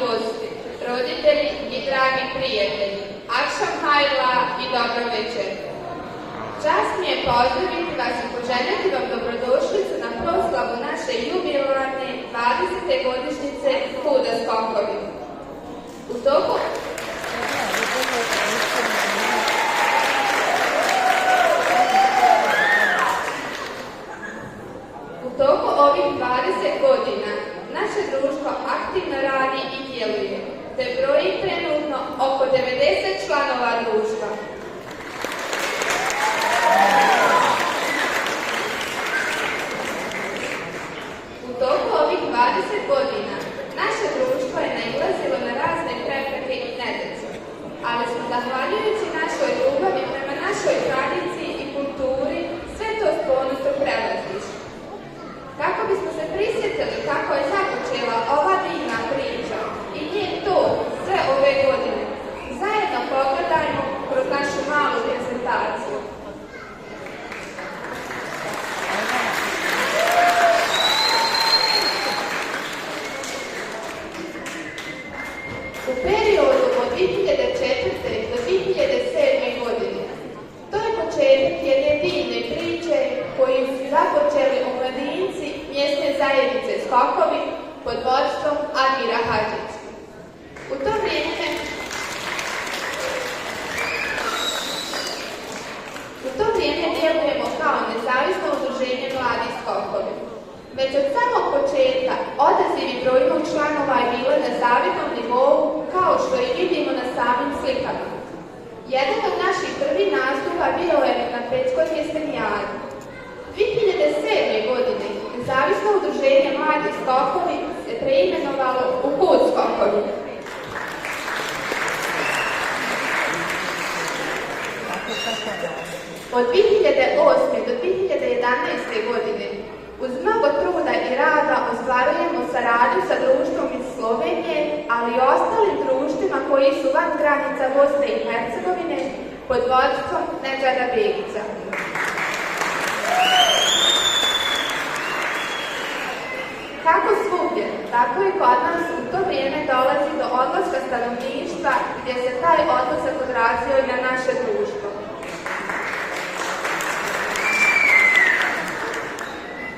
gosti, roditelji i dragi prijatelji, akšam hajla i dobro večer. Čast mi je pozdraviti vas i poželjeti vam dobrodošlicu na proslavu naše jubilarne 20. godišnjice Huda skokovi. U toku ovih 20 godina naše društvo aktivno radi i djeluje, te broji trenutno oko 90 članova društva. U toku ovih 20 godina naše društvo je nailazilo na razne prepreke i nedaće, ali smo zahvaljujući našoj ljubavi prema našoj tradiciji i kulturi sve to s ponosom prelazišli. Kako bismo se prisjetili kako je započela ova divna priča i nije to sve ove godine, zajedno pogledajmo kroz našu malu prezentaciju. U periodu od 2004. do 2007. godine, to je početak jedne divne priče koju su započeli omladinci mjesne zajednice Skokovi pod vodstvom Admira Hadžića. U to vrijeme djelujemo kao nezavisno udruženje Mladi Skokovi. Već od samog početka odaziv i brojnog članova je bilo na zavidnom nivou, kao što i vidimo na samim slikama. Jedan od naših prvih nastupa bio je na Petskoj jesenijadi. 2007. godine nezavisno udruženje Mladi Skokovi se preimenovalo u Hud skokovi. Od 2008. do 2011. godine uz mnogo truda i rada ostvarujemo saradnju sa društvom iz Slovenije, ali i ostalim društvima koji su van granica Bosne i Hercegovine pod vodstvom Nedžada Begića. Kako svugdje, tako i kod nas u to vrijeme dolazi do odlaska stanovništva gdje se taj odlazak odrazio i na naše društvo.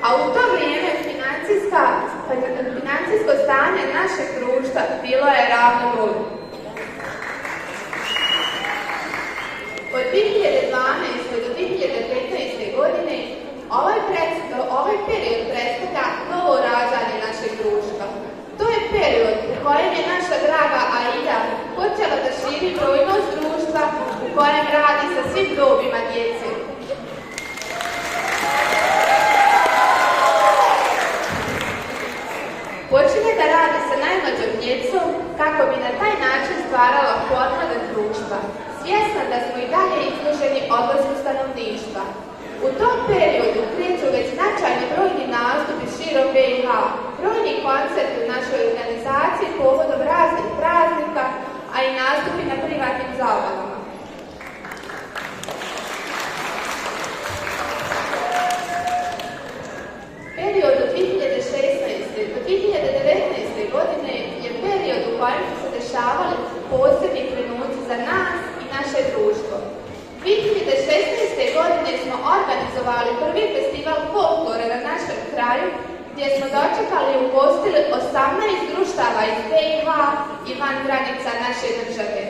A u to vrijeme financijsko stanje našeg društva bilo je ravno nuli. Od 2012. do 2015. godine ovaj period predstavlja novo rađanje našeg društva. To je period u kojem je naša draga Aida počela da širi brojnost društva u kojem radi sa svim dobima djece. Počinje da radi sa najmlađom djecom kako bi na taj način stvarala podmladak društva, svjesna da smo i dalje izloženi odlasku stanovništva. U tom periodu kreću već značajni brojni nastupi širom BiH, brojni koncerti u našoj organizaciji povodom raznih praznika, a i nastupi na privatnim zabavama. Period od 2016. do 2019. godine je period u kojem su se dešavali posebni trenuci za nas i naše društvo. 2016. godine smo organizovali prvi festival folklora na našem kraju, gdje smo dočekali i ugostili 18 društava iz BiH i van granica naše države.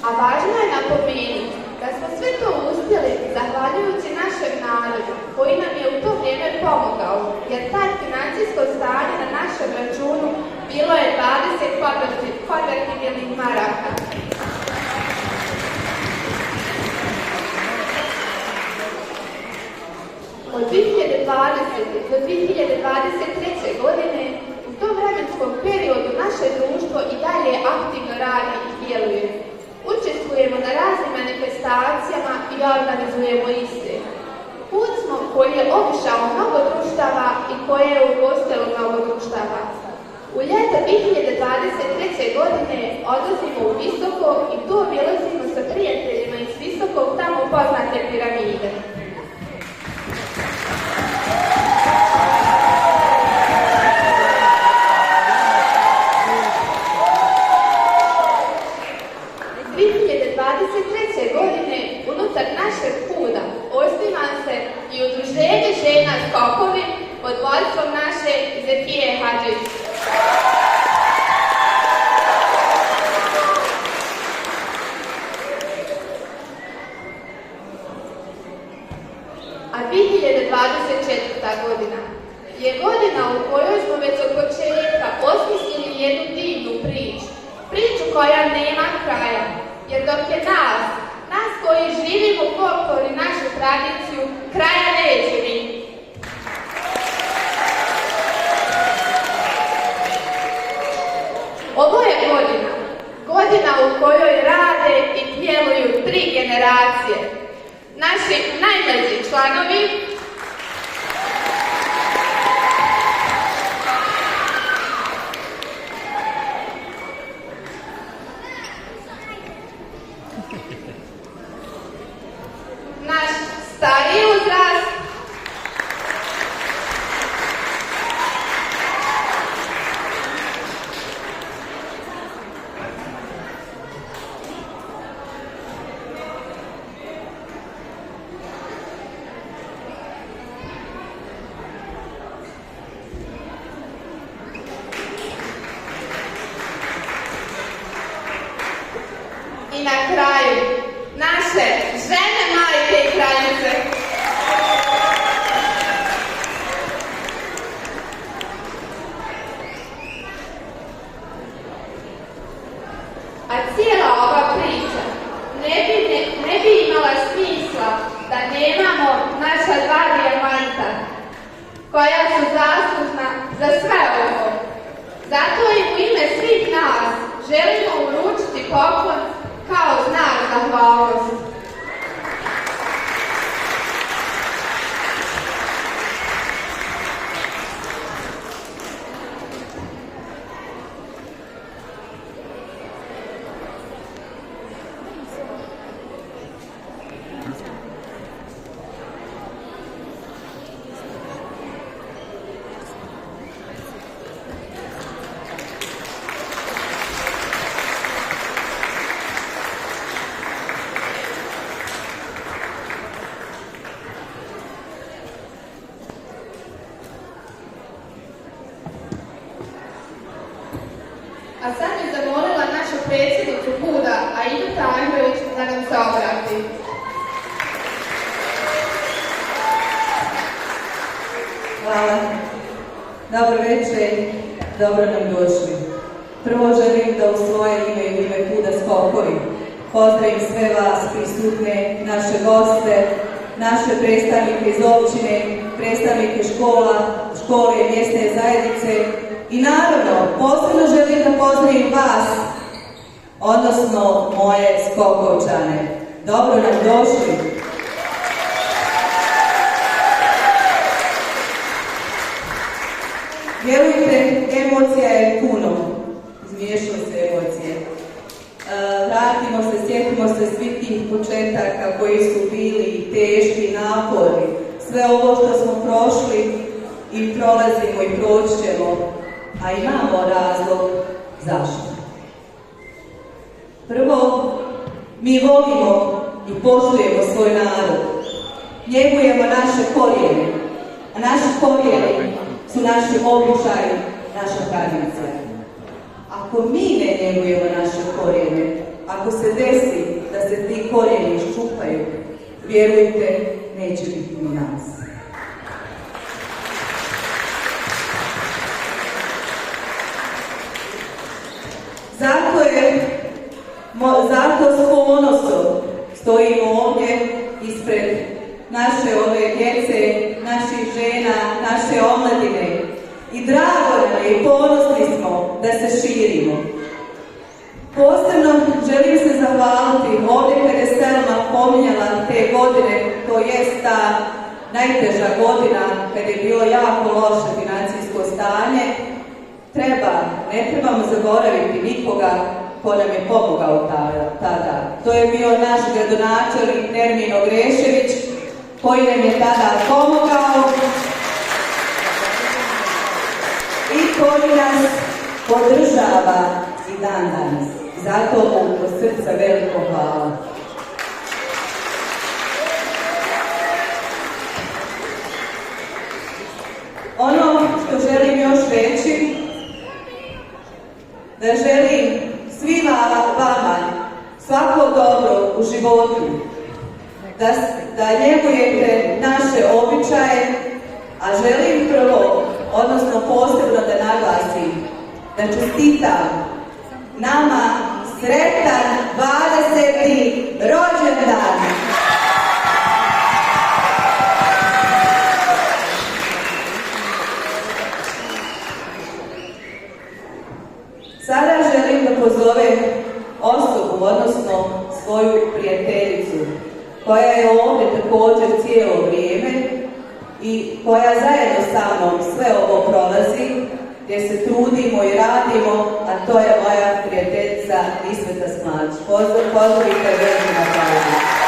A važno je napomenuti da smo sve to uspjeli zahvaljujući našem narodu, koji nam je u to vrijeme pomogao, jer tad financijsko stanje na našem računu bilo je 20 konvertibilnih maraka. Od 2020. do 2023. godine u tom vremenskom periodu naše društvo i dalje aktivno radi i djeluje. Učestvujemo na raznim manifestacijama i organizujemo iste. Put smo koji je obišao mnogo društava i koje je ugostilo mnogo društava. U ljeto 2023. godine odlazimo u Visoko i tu obilazimo sa prijateljima iz Visokog tamo poznate piramide. pod vodstvom naše Zekije Hadžić. A 2024. godina je godina u kojoj smo već od početka osmislili jednu divnu priču. Priču koja nema kraja, jer dok je nas koji živimo folklor i našu tradiciju, kraja neće biti. Ovo je godina u kojoj rade i djeluju 3 generacije. Naši najmlađi članovi, naš stariji uzrast, i na kraju naše žene, majke i kraljice. A cijela ova priča ne bi imala smisla da nemamo naša 2 dijamanta koja su zaslužna za sve ovo. Zato im u ime svih nas želimo uručiti poklon kao znak zahvalnosti. A sad bih zamolila našu predsjednicu KUD-a, Aidu Tanjković, da nam se obrati. Hvala. Dobro večer, dobro nam došli. Prvo želim da u svoje ime i ime KUD-a Skokovi pozdravim sve vas prisutne, naše goste, naše predstavnike iz općine, predstavnike škole i mjesne zajednice i naravno posebno želim da pozdravim vas, odnosno moje Skokovčane. Dobro nam došli. Vjerujte, emocija je puno, izmiješaju se emocije. Vratimo se, sjetimo se svih tih početaka koji su bili teški, naporni, sve ovo što smo prošli i prolazimo i proći ćemo, a imamo razlog zašto. Prvo, mi volimo i poštujemo svoj narod, njegujemo naše korijene, a naši korijeni su naši običaji, naša tradicija. Ako mi ne njegujemo naše korijene, ako se desi da se ti korijeni iščupaju, vjerujte, neće biti ni nas. Zato s ponosom stojimo ovdje ispred naše ove djece, naših žena, naše omladine i drago nam je i ponosni smo da se širimo. Posebno želim se zahvaliti ovdje kada je Selma pominjala te godine, to jest ta najteža godina kada je bilo jako loše financijsko stanje. Ne trebamo zaboraviti nikoga ko nam je pomogao tada. To je bio naš gradonačelnik Nermino Grešević, koji nam je tada pomogao i koji nas podržava i dan danas. Zato mu od srca veliko hvala. Ono što želim još reći, da želim svima vama svako dobro u životu, da njegujete naše običaje, a želim prvo, odnosno posebno da naglasim, da čestitam nama sretan 20. rođendan! Sada želim da pozovem osobu, odnosno svoju prijateljicu, koja je ovdje također cijelo vrijeme i koja zajedno sa mnom sve ovo prolazi, gdje se trudimo i radimo, a to je moja prijateljica Isveta Smać. Pozdravite, veliki na pažnju.